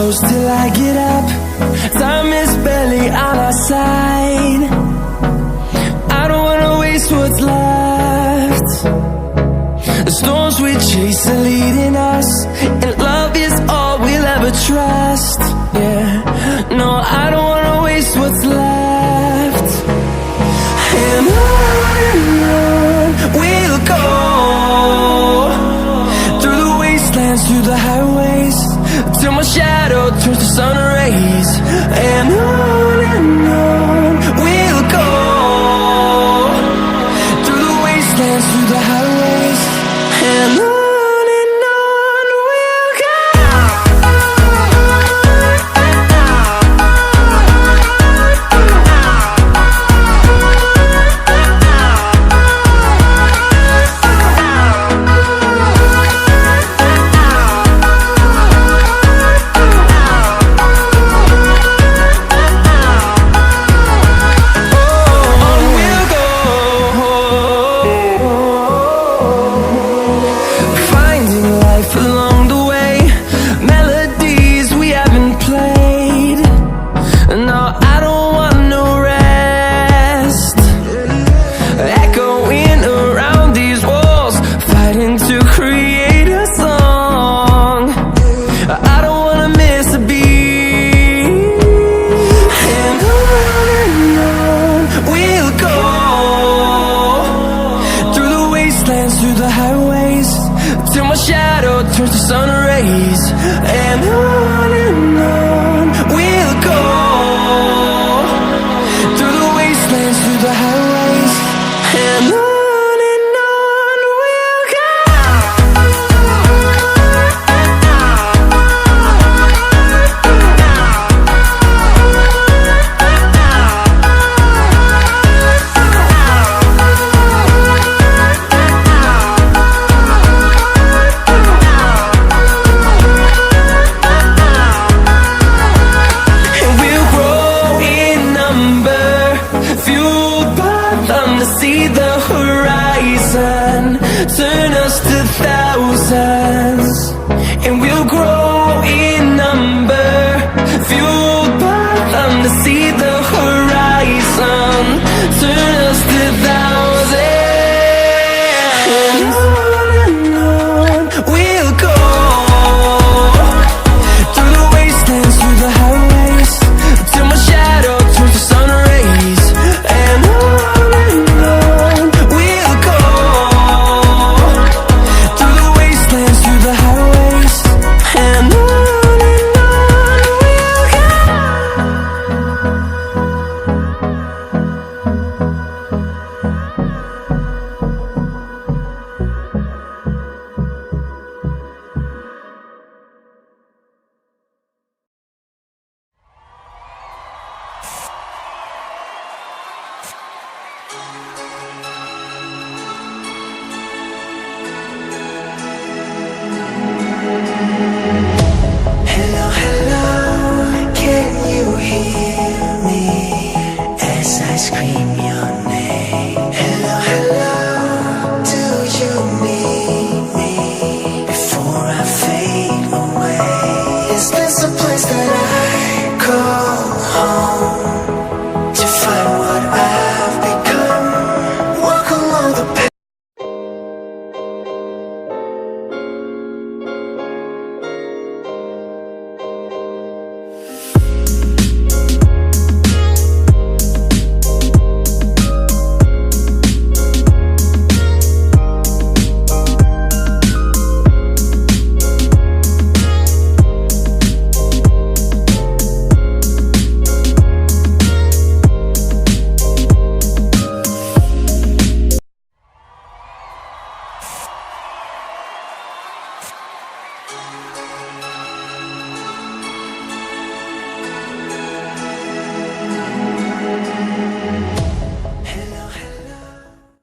close till I get up. Time is barely on our side. I don't wanna waste what's left. The storms we chase are leading us, and love is all we'll ever trust. Yeah, no, I don't wanna waste what's left. And on we'll go, through the wastelands, through the highways, till my shadow turns to sun rays. And on we'll go, through the wastelands, through the highways, and on we'll go. Through the highways, till my shadow turns to sun rays. And on we'll go, through the wastelands, through the highways, and on we'll go. See the horizon turn us to thousands, and we'll grow in number, fueled by them to see the horizon turn us to thousands. And on we'll go, through the wastelands, through the highways, till my shadow turns to sun rays. And on scream your name. Hello, hello, do you need me before I fade away? Is this a place that I call home to find what I've become? Walk along the path.